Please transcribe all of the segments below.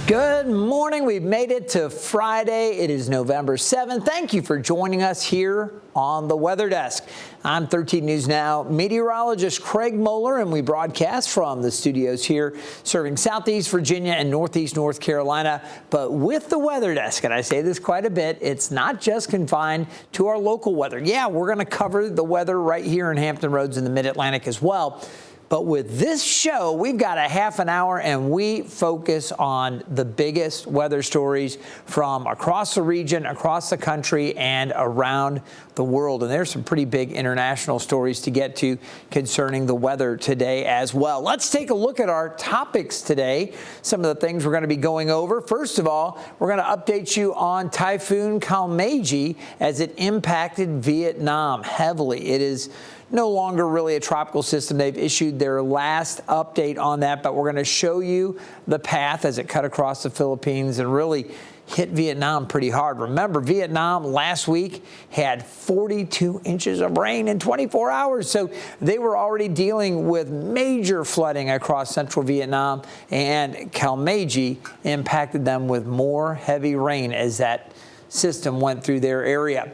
Good morning. We've made it to Friday. It is November 7th. Thank you for joining us here on the Weather Desk. I'm 13 News Now meteorologist Craig Moeller, and we broadcast from the studios here serving Southeast Virginia and Northeast North Carolina. But with the Weather Desk, and I say this quite a bit, it's not just confined to our local weather. Yeah, we're going to cover the weather right here in Hampton Roads in the Mid-Atlantic as well. But with this show, we've got a half an hour, and we focus on the biggest weather stories from across the region, across the country, and around the world. And there's some pretty big international stories to get to concerning the weather today as well. Let's take a look at our topics today, some of the things we're going to be going over. First of all, we're going to update you on Typhoon Kalmaegi as it impacted Vietnam heavily. It is no longer really a tropical system. They've issued their last update on that, but we're going to show you the path as it cut across the Philippines and really hit Vietnam pretty hard. Remember, Vietnam last week had 42 inches of rain in 24 hours, so they were already dealing with major flooding across central Vietnam, and Kalmaegi impacted them with more heavy rain as that system went through their area.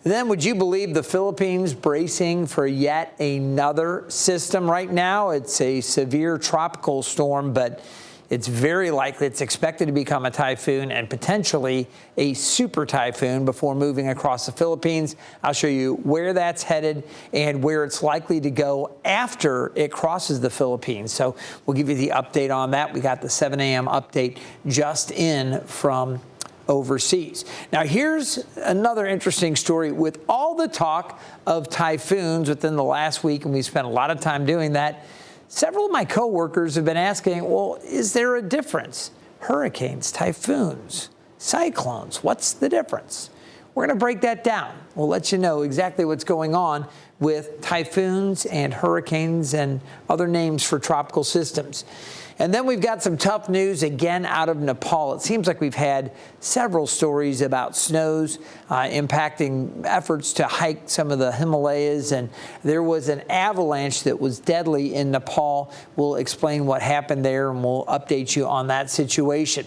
Then, would you believe the Philippines bracing for yet another system? Right now, it's a severe tropical storm, but it's very likely it's expected to become a typhoon and potentially a super typhoon before moving across the Philippines. I'll show you where that's headed and where it's likely to go after it crosses the Philippines. So we'll give you the update on that. We got the 7 a.m. update just in from overseas. Now, here's another interesting story. With all the talk of typhoons within the last week, and we spent a lot of time doing that, several of my coworkers have been asking, well, is there a difference? Hurricanes, typhoons, cyclones, what's the difference? We're going to break that down. We'll let you know exactly what's going on with typhoons and hurricanes and other names for tropical systems. And then we've got some tough news again out of Nepal. It seems like we've had several stories about snows impacting efforts to hike some of the Himalayas, and there was an avalanche that was deadly in Nepal. We'll explain what happened there, and we'll update you on that situation.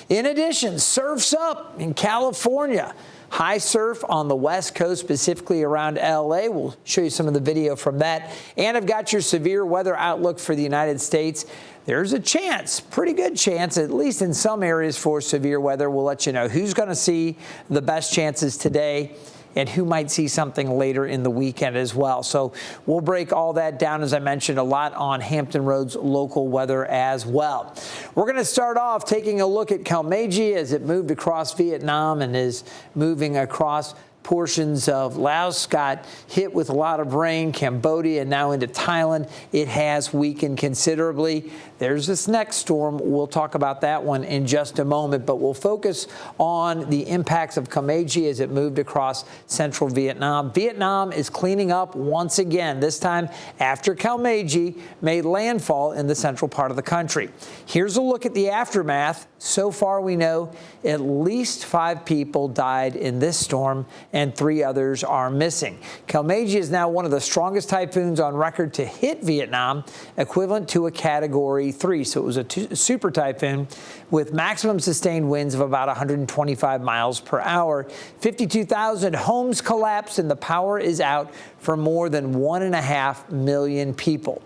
In addition, surf's up in California. High surf on the West Coast, specifically around L.A. We'll show you some of the video from that. And I've got your severe weather outlook for the United States. There's a chance, pretty good chance, at least in some areas, for severe weather. We'll let you know who's going to see the best chances today and who might see something later in the weekend as well. So we'll break all that down, as I mentioned, a lot on Hampton Roads local weather as well. We're going to start off taking a look at Kalmaegi as it moved across Vietnam and is moving across portions of Laos, got hit with a lot of rain, Cambodia, and now into Thailand. It has weakened considerably. There's this next storm. We'll talk about that one in just a moment, but we'll focus on the impacts of Kalmaegi as it moved across central Vietnam. Vietnam is cleaning up once again, this time after Kalmaegi made landfall in the central part of the country. Here's a look at the aftermath. So far, we know at least 5 people died in this storm, and 3 others are missing. Kalmaegi is now one of the strongest typhoons on record to hit Vietnam, equivalent to a Category 3. So it was a super typhoon with maximum sustained winds of about 125 miles per hour. 52,000 homes collapsed, and the power is out for more than 1.5 million people.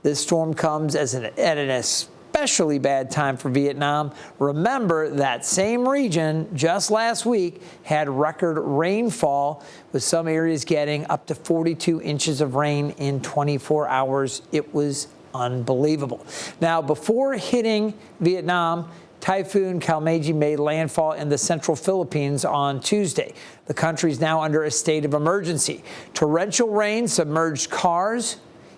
This storm comes at an especially bad time for Vietnam. Remember, that same region just last week had record rainfall, with some areas getting up to 42 inches of rain in 24 hours. It was unbelievable. Now, before hitting Vietnam, Typhoon Kalmaegi made landfall in the central Philippines on Tuesday. The country is now under a state of emergency. Torrential rain submerged cars,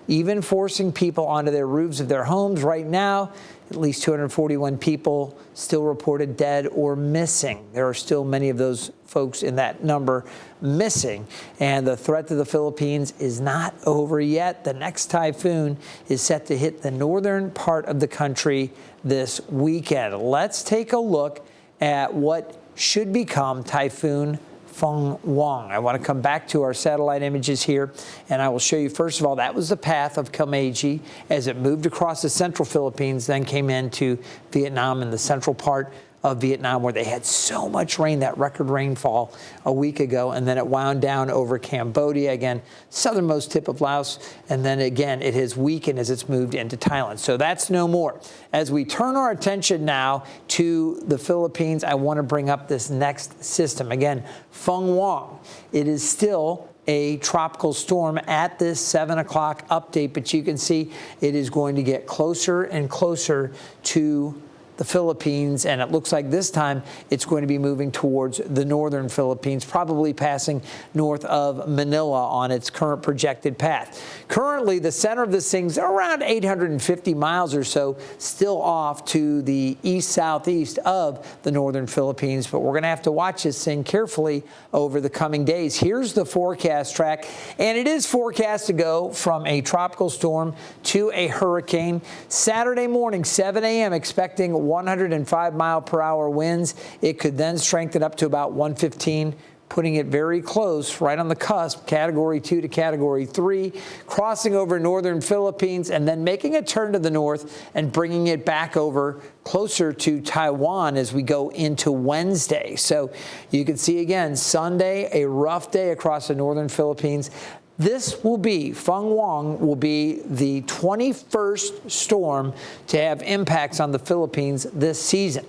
even forcing people onto their roofs of their homes. Right now, at least 241 people still reported dead or missing. There are still many of those folks in that number missing, and the threat to the Philippines is not over yet. The next typhoon is set to hit the northern part of the country this weekend. Let's take a look at what should become Typhoon Feng Wang. I want to come back to our satellite images here, and I will show you, first of all, that was the path of Kalmaegi as it moved across the central Philippines, then came into Vietnam in the central part of Vietnam, where they had so much rain, that record rainfall a week ago, and then it wound down over Cambodia, again, southernmost tip of Laos, and then again, it has weakened as it's moved into Thailand. So that's no more. As we turn our attention now to the Philippines, I want to bring up this next system. Again, Feng Wang. It is still a tropical storm at this 7 o'clock update, but you can see it is going to get closer and closer to the Philippines, and it looks like this time it's going to be moving towards the northern Philippines, probably passing north of Manila on its current projected path. Currently, the center of this thing's around 850 miles or so, still off to the east-southeast of the northern Philippines, but we're going to have to watch this thing carefully over the coming days. Here's the forecast track, and it is forecast to go from a tropical storm to a hurricane. Saturday morning, 7 a.m., expecting 105-mile-per-hour winds. It could then strengthen up to about 115, putting it very close, right on the cusp, Category 2 to Category 3, crossing over northern Philippines and then making a turn to the north and bringing it back over closer to Taiwan as we go into Wednesday. So you can see again, Sunday, a rough day across the northern Philippines. This will be, Feng Wang will be the 21st storm to have impacts on the Philippines this season.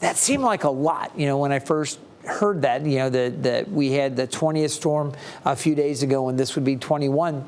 That seemed like a lot, when I first heard that, that we had the 20th storm a few days ago and this would be 21.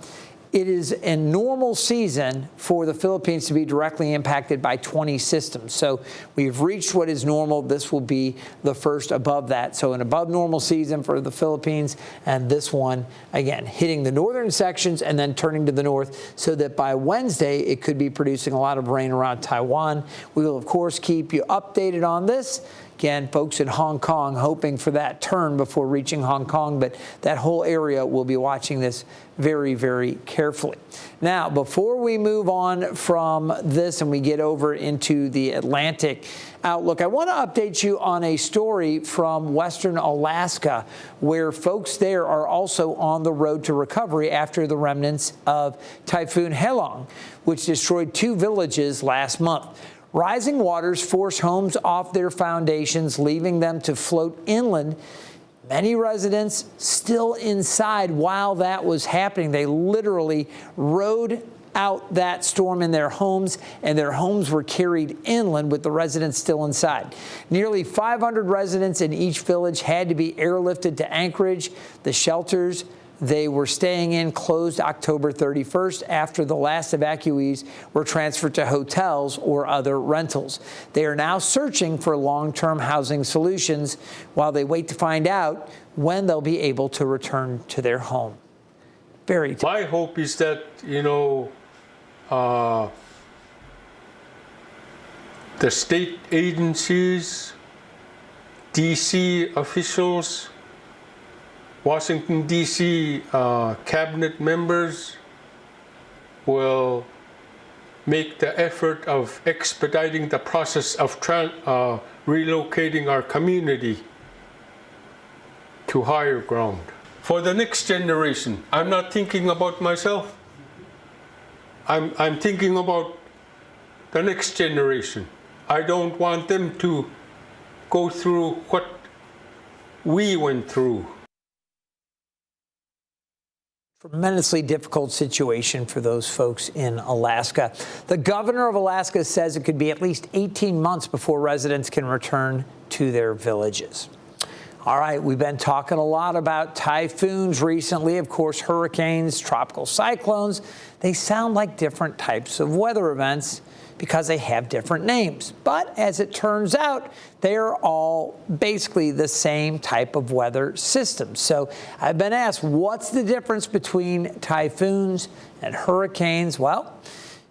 It is a normal season for the Philippines to be directly impacted by 20 systems. So we've reached what is normal. This will be the first above that. So an above normal season for the Philippines, and this one, again, hitting the northern sections and then turning to the north so that by Wednesday, it could be producing a lot of rain around Taiwan. We will, of course, keep you updated on this. Again, folks in Hong Kong hoping for that turn before reaching Hong Kong, but that whole area will be watching this very, very carefully. Now, before we move on from this and we get over into the Atlantic outlook, I want to update you on a story from Western Alaska where folks there are also on the road to recovery after the remnants of Typhoon Kalmaegi, which destroyed 2 villages last month. Rising waters force homes off their foundations, leaving them to float inland. Many residents still inside while that was happening. They literally rode out that storm in their homes, and their homes were carried inland with the residents still inside. Nearly 500 residents in each village had to be airlifted to Anchorage. The shelters they were staying in closed October 31st after the last evacuees were transferred to hotels or other rentals. They are now searching for long-term housing solutions while they wait to find out when they'll be able to return to their home. Very tough. My hope is that, the state agencies, D.C. officials, Washington, D.C. Cabinet members will make the effort of expediting the process of relocating our community to higher ground. For the next generation, I'm not thinking about myself. I'm thinking about the next generation. I don't want them to go through what we went through. Tremendously difficult situation for those folks in Alaska. The governor of Alaska says it could be at least 18 months before residents can return to their villages. All right, we've been talking a lot about typhoons recently, of course, hurricanes, tropical cyclones. They sound like different types of weather events because they have different names. But as it turns out, they're all basically the same type of weather system. So I've been asked, what's the difference between typhoons and hurricanes? Well,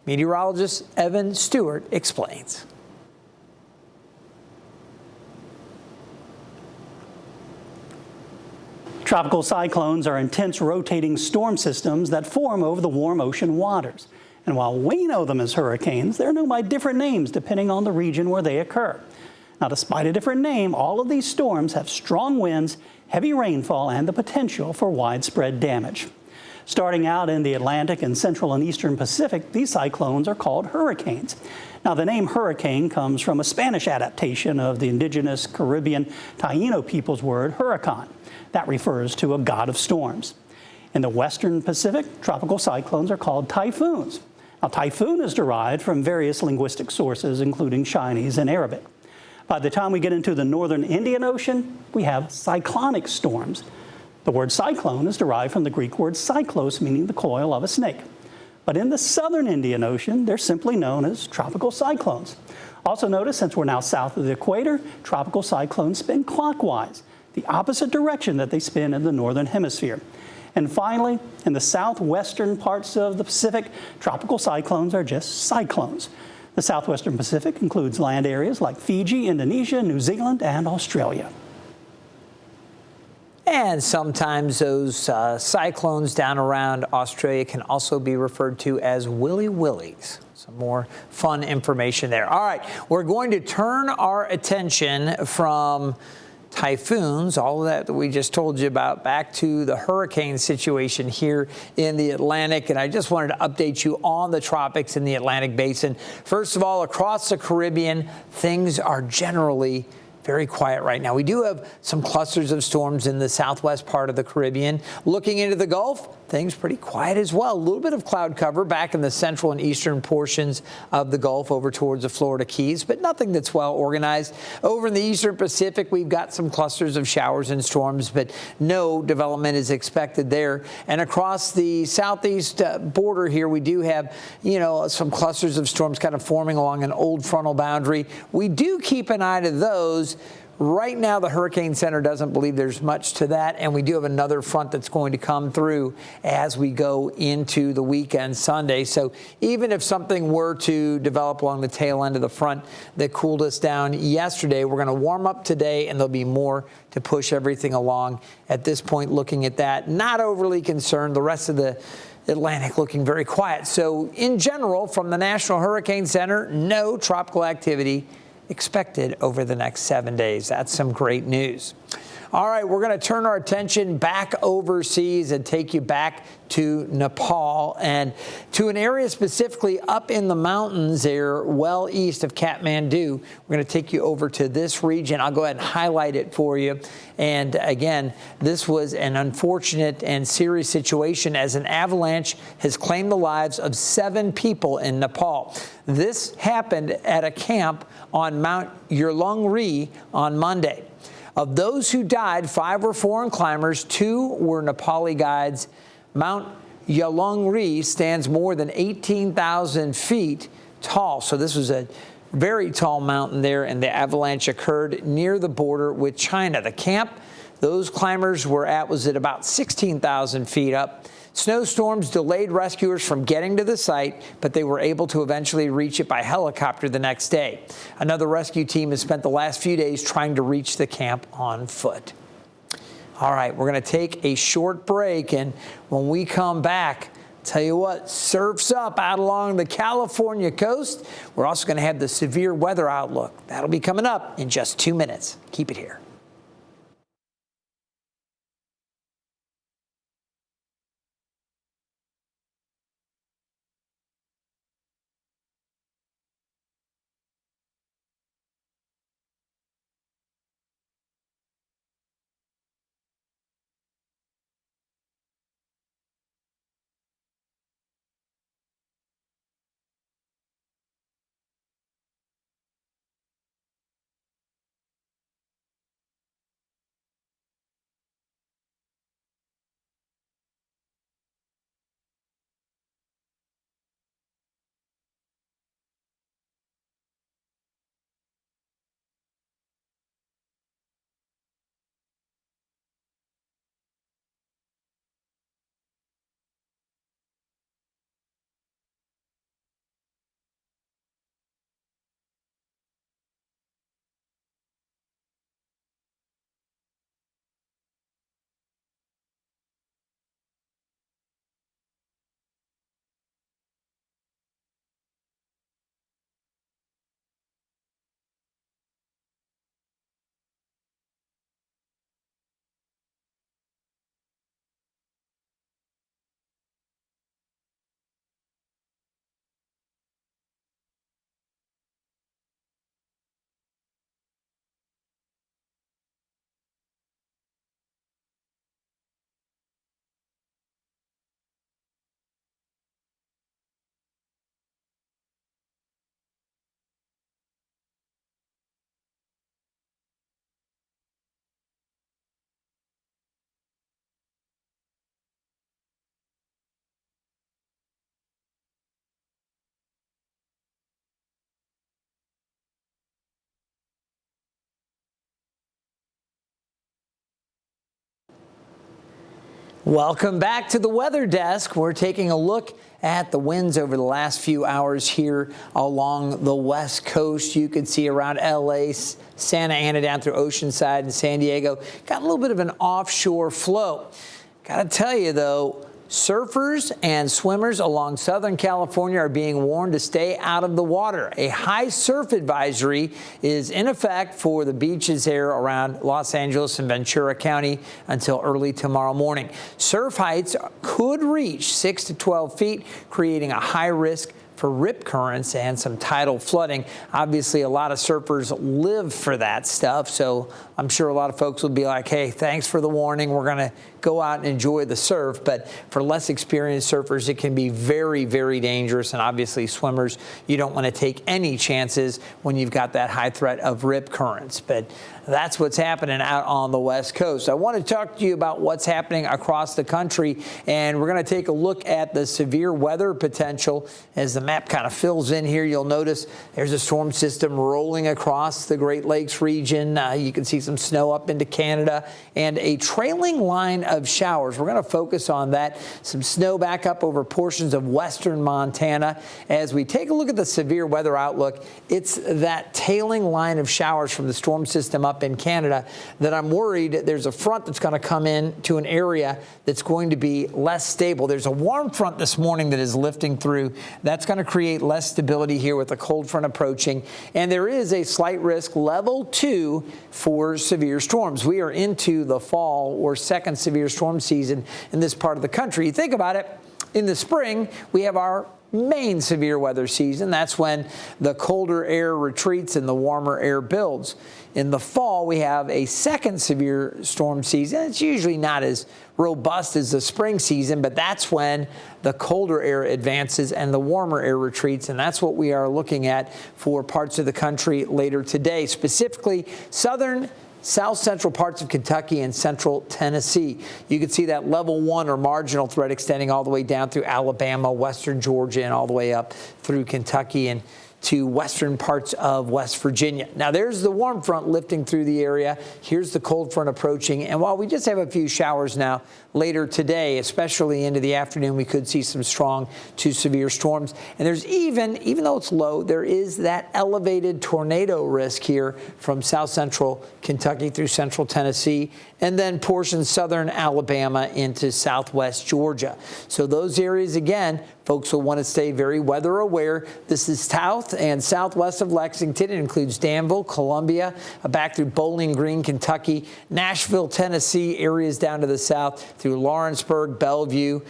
meteorologist Evan Stewart explains. Tropical cyclones are intense rotating storm systems that form over the warm ocean waters. And while we know them as hurricanes, they're known by different names depending on the region where they occur. Now, despite a different name, all of these storms have strong winds, heavy rainfall, and the potential for widespread damage. Starting out in the Atlantic and central and eastern Pacific, these cyclones are called hurricanes. Now, the name hurricane comes from a Spanish adaptation of the indigenous Caribbean Taino people's word huracan. That refers to a god of storms. In the western Pacific, tropical cyclones are called typhoons. Now, typhoon is derived from various linguistic sources, including Chinese and Arabic. By the time we get into the northern Indian Ocean, we have cyclonic storms. The word cyclone is derived from the Greek word cyclos, meaning the coil of a snake. But in the southern Indian Ocean, they're simply known as tropical cyclones. Also notice, since we're now south of the equator, tropical cyclones spin clockwise, the opposite direction that they spin in the northern hemisphere. And finally, in the southwestern parts of the Pacific, tropical cyclones are just cyclones. The southwestern Pacific includes land areas like Fiji, Indonesia, New Zealand, and Australia. And sometimes those cyclones down around Australia can also be referred to as willy willies. Some more fun information there. All right, we're going to turn our attention from typhoons, all of that we just told you about, back to the hurricane situation here in the Atlantic. And I just wanted to update you on the tropics in the Atlantic basin. First of all, across the Caribbean, things are generally very quiet right now. We do have some clusters of storms in the southwest part of the Caribbean. Looking into the Gulf, things pretty quiet as well. A little bit of cloud cover back in the central and eastern portions of the Gulf over towards the Florida Keys, but nothing that's well organized. Over in the eastern Pacific, we've got some clusters of showers and storms, but no development is expected there. And across the southeast border here, we do have, some clusters of storms kind of forming along an old frontal boundary. We do keep an eye to those. Right now, the Hurricane Center doesn't believe there's much to that, and we do have another front that's going to come through as we go into the weekend Sunday. So even if something were to develop along the tail end of the front that cooled us down yesterday, we're going to warm up today, and there'll be more to push everything along. At this point, looking at that, not overly concerned. The rest of the Atlantic looking very quiet. So in general, from the National Hurricane Center, no tropical activity expected over the next 7 days. That's some great news. All right, we're going to turn our attention back overseas and take you back to Nepal and to an area specifically up in the mountains there, well east of Kathmandu. We're going to take you over to this region. I'll go ahead and highlight it for you. And again, this was an unfortunate and serious situation as an avalanche has claimed the lives of 7 people in Nepal. This happened at a camp on Mount Yurlungri on Monday. Of those who died, 5 were foreign climbers, 2 were Nepali guides. Mount Yurlungri stands more than 18,000 feet tall. So this was a very tall mountain there, and the avalanche occurred near the border with China. The camp those climbers were at was at about 16,000 feet up. Snowstorms delayed rescuers from getting to the site, but they were able to eventually reach it by helicopter the next day. Another rescue team has spent the last few days trying to reach the camp on foot. All right, we're going to take a short break, and when we come back, tell you what, surf's up out along the California coast. We're also going to have the severe weather outlook. That'll be coming up in just 2 minutes. Keep it here. Welcome back to the Weather Desk. We're taking a look at the winds over the last few hours here along the West Coast. You can see around LA, Santa Ana down through Oceanside and San Diego. Got a little bit of an offshore flow. Got to tell you, though, surfers and swimmers along Southern California are being warned to stay out of the water. A high surf advisory is in effect for the beaches there around Los Angeles and Ventura County until early tomorrow morning. Surf heights could reach 6 to 12 feet, creating a high risk for rip currents and some tidal flooding. Obviously, a lot of surfers live for that stuff, so I'm sure a lot of folks will be like, hey, thanks for the warning. We're going to go out and enjoy the surf. But for less experienced surfers, it can be very, very dangerous. And obviously, swimmers, you don't want to take any chances when you've got that high threat of rip currents. But that's what's happening out on the West Coast. I want to talk to you about what's happening across the country, and we're going to take a look at the severe weather potential. As the map kind of fills in here, you'll notice there's a storm system rolling across the Great Lakes region. You can see some snow up into Canada and a trailing line of showers. We're going to focus on that. Some snow back up over portions of western Montana. As we take a look at the severe weather outlook, it's that tailing line of showers from the storm system up in Canada that I'm worried there's a front that's going to come in to an area that's going to be less stable. There's a warm front this morning that is lifting through. That's going to create less stability here with the cold front approaching. And there is a slight risk, level 2, for severe storms. We are into the fall or second severe storm season in this part of the country. You think about it, in the spring, we have our main severe weather season. That's when the colder air retreats and the warmer air builds. In the fall, we have a second severe storm season. It's usually not as robust as the spring season, but that's when the colder air advances and the warmer air retreats, and that's what we are looking at for parts of the country later today, specifically southern, south central parts of Kentucky and central Tennessee. You can see that level 1 or marginal threat extending all the way down through Alabama, western Georgia, and all the way up through Kentucky and to western parts of West Virginia. Now, there's the warm front lifting through the area. Here's the cold front approaching. And while we just have a few showers now, later today, especially into the afternoon, we could see some strong to severe storms. And there's even though it's low, there is that elevated tornado risk here from south central Kentucky through central Tennessee, and then portions southern Alabama into southwest Georgia. So those areas, again, folks will want to stay very weather aware. This is south and southwest of Lexington. It includes Danville, Columbia, back through Bowling Green, Kentucky, Nashville, Tennessee, areas down to the south through Lawrenceburg, Bellevue,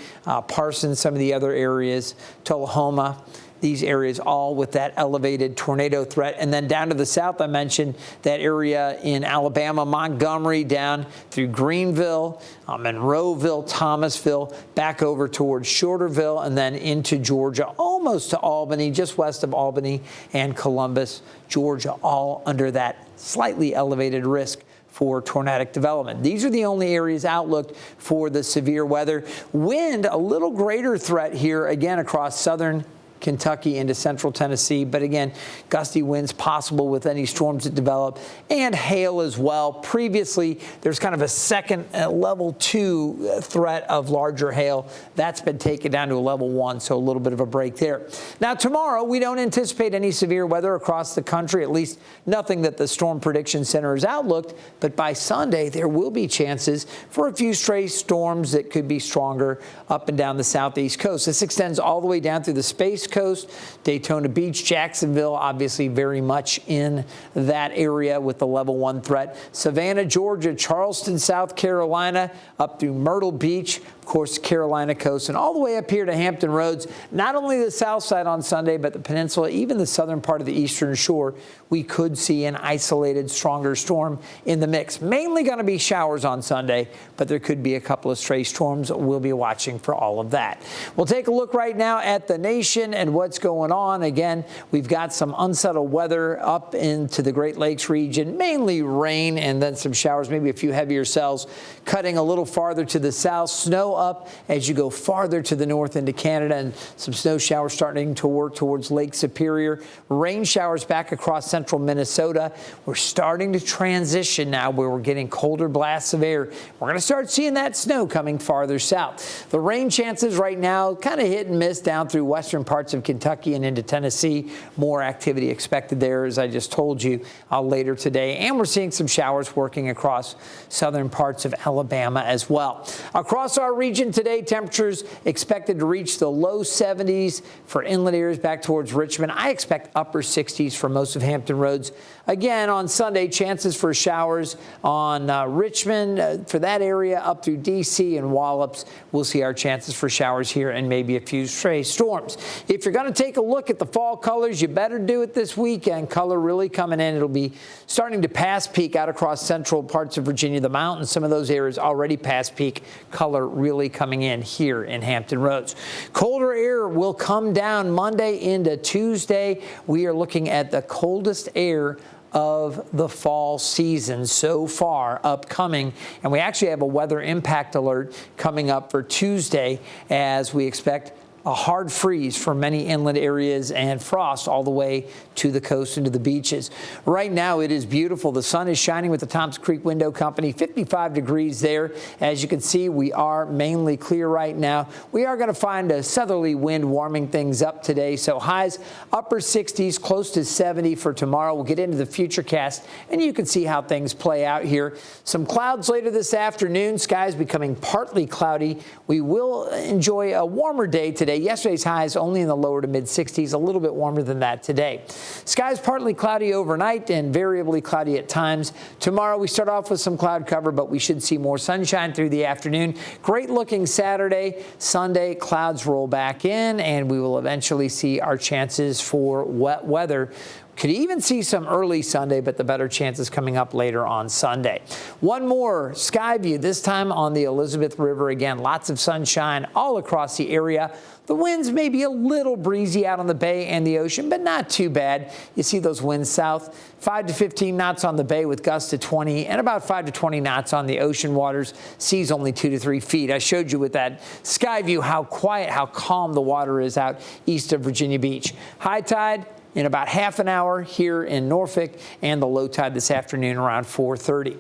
Parsons, some of the other areas, Tullahoma. These areas all with that elevated tornado threat. And then down to the south, I mentioned that area in Alabama, Montgomery, down through Greenville, Monroeville, Thomasville, back over towards Shorterville, and then into Georgia, almost to Albany, just west of Albany and Columbus, Georgia, all under that slightly elevated risk for tornadic development. These are the only areas outlooked for the severe weather. Wind, a little greater threat here, again, across southern Kentucky into central Tennessee, but again, gusty winds possible with any storms that develop, and hail as well. Previously, there's kind of a second level 2 threat of larger hail. That's been taken down to a level 1, so a little bit of a break there. Now, tomorrow, we don't anticipate any severe weather across the country, at least nothing that the Storm Prediction Center has outlooked, but by Sunday, there will be chances for a few stray storms that could be stronger up and down the southeast coast. This extends all the way down through the Space Coast, Daytona Beach, Jacksonville, obviously very much in that area with the level 1 threat. Savannah, Georgia, Charleston, South Carolina, up through Myrtle Beach, of course, Carolina coast, and all the way up here to Hampton Roads. Not only the south side on Sunday, but the peninsula, even the southern part of the eastern shore, we could see an isolated, stronger storm in the mix. Mainly going to be showers on Sunday, but there could be a couple of stray storms. We'll be watching for all of that. We'll take a look right now at the nation and what's going on. Again, we've got some unsettled weather up into the Great Lakes region, mainly rain and then some showers, maybe a few heavier cells cutting a little farther to the south. Snow up as you go farther to the north into Canada, and some snow showers starting to work towards Lake Superior. Rain showers back across central Minnesota. We're starting to transition now where we're getting colder blasts of air. We're going to start seeing that snow coming farther south. The rain chances right now kind of hit and miss down through western parts of Kentucky and into Tennessee. More activity expected there, as I just told you, later today. And we're seeing some showers working across southern parts of Alabama as well. Across our region today, temperatures expected to reach the low 70s for inland areas back towards Richmond. I expect upper 60s for most of Hampton Roads. Again, on Sunday, chances for showers on Richmond, for that area up through D.C. and Wallops. We'll see our chances for showers here and maybe a few stray storms. If you're going to take a look at the fall colors, you better do it this weekend. Color really coming in. It'll be starting to pass peak out across central parts of Virginia, the mountains. Some of those areas already past peak. Color really coming in here in Hampton Roads. Colder air will come down Monday into Tuesday. We are looking at the coldest air of the fall season so far upcoming, and we actually have a weather impact alert coming up for Tuesday as we expect a hard freeze for many inland areas and frost all the way to the coast and to the beaches. Right now it is beautiful. The sun is shining with the Thompson Creek Window Company, 55 degrees there. As you can see, we are mainly clear right now. We are going to find a southerly wind warming things up today, so highs upper 60s, close to 70 for tomorrow. We'll get into the futurecast and you can see how things play out here. Some clouds later this afternoon, skies becoming partly cloudy. We will enjoy a warmer day today. Yesterday's highs only in the lower to mid 60s, a little bit warmer than that today. Skies partly cloudy overnight and variably cloudy at times. Tomorrow we start off with some cloud cover, but we should see more sunshine through the afternoon. Great looking Saturday. Sunday, clouds roll back in and we will eventually see our chances for wet weather. Could even see some early Sunday, but the better chances coming up later on Sunday. One more sky view, this time on the Elizabeth River. Again, lots of sunshine all across the area. The winds may be a little breezy out on the bay and the ocean, but not too bad. You see those winds south, 5 to 15 knots on the bay with gusts to 20 and about 5 to 20 knots on the ocean waters. Seas only 2 to 3 feet. I showed you with that sky view how quiet, how calm the water is out east of Virginia Beach. High tide in about half an hour here in Norfolk, and the low tide this afternoon around 4:30.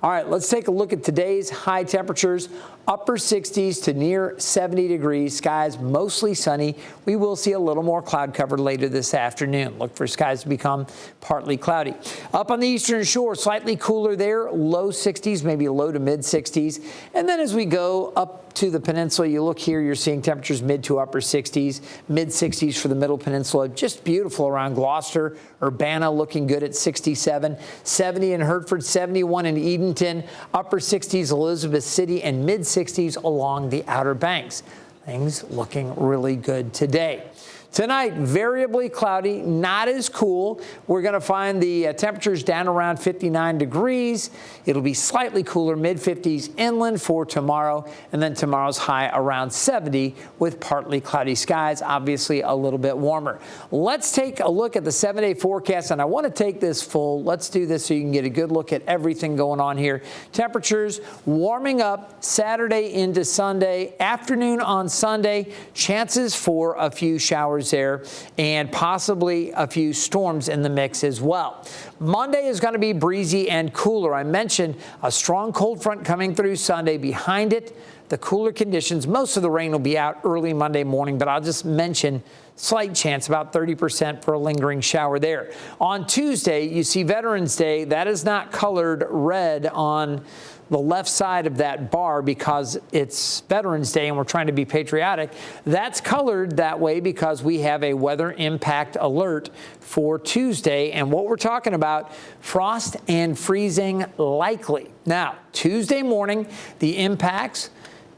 All right, let's take a look at today's high temperatures. Upper 60s to near 70 degrees. Skies mostly sunny. We will see a little more cloud cover later this afternoon. Look for skies to become partly cloudy. Up on the eastern shore, slightly cooler there. Low 60s, maybe low to mid 60s. And then as we go up to the peninsula, you look here, you're seeing temperatures mid to upper 60s, mid 60s for the middle peninsula. Just beautiful around Gloucester. Urbana looking good at 67, 70 in Hertford, 71 in Edenton, upper 60s Elizabeth City, and mid 60s along the Outer Banks. Things looking really good today. Tonight, variably cloudy, not as cool. We're going to find the temperatures down around 59 degrees. It'll be slightly cooler, mid-50s inland for tomorrow, and then tomorrow's high around 70 with partly cloudy skies, obviously a little bit warmer. Let's take a look at the 7-day forecast, and I want to take this full. Let's do this so you can get a good look at everything going on here. Temperatures warming up Saturday into Sunday, afternoon on Sunday, chances for a few showers there and possibly a few storms in the mix as well. Monday is going to be breezy and cooler. I mentioned a strong cold front coming through Sunday. Behind it, the cooler conditions. Most of the rain will be out early Monday morning, but I'll just mention slight chance, about 30% for a lingering shower there. On Tuesday, you see Veterans Day. That is not colored red on the left side of that bar because it's Veterans Day and we're trying to be patriotic. That's colored that way because we have a weather impact alert for Tuesday. And what we're talking about, frost and freezing likely. Now, Tuesday morning, the impacts,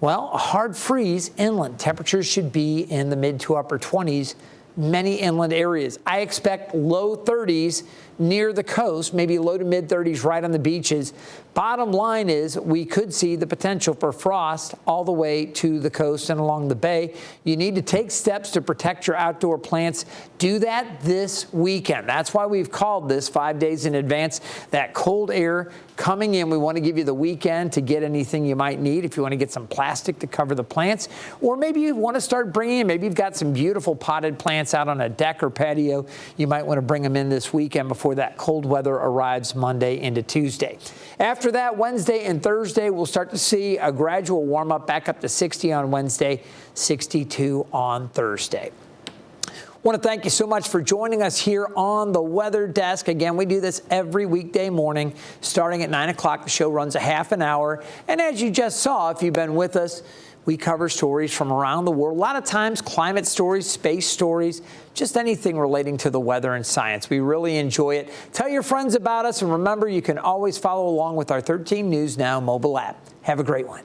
well, a hard freeze inland. Temperatures should be in the mid to upper 20s. Many inland areas. I expect low 30s near the coast, maybe low to mid 30s right on the beaches. Bottom line is we could see the potential for frost all the way to the coast and along the bay. You need to take steps to protect your outdoor plants. Do that this weekend. That's why we've called this 5 days in advance. That cold air coming in, we want to give you the weekend to get anything you might need. If you want to get some plastic to cover the plants, or maybe you want to start bringing in, maybe you've got some beautiful potted plants out on a deck or patio. You might want to bring them in this weekend before that cold weather arrives Monday into Tuesday. After that, Wednesday and Thursday, we'll start to see a gradual warm up back up to 60 on Wednesday, 62 on Thursday. I want to thank you so much for joining us here on the Weather Desk. Again, we do this every weekday morning starting at 9 o'clock. The show runs a half an hour. And as you just saw, if you've been with us, we cover stories from around the world. A lot of times climate stories, space stories, just anything relating to the weather and science. We really enjoy it. Tell your friends about us. And remember, you can always follow along with our 13 News Now mobile app. Have a great one.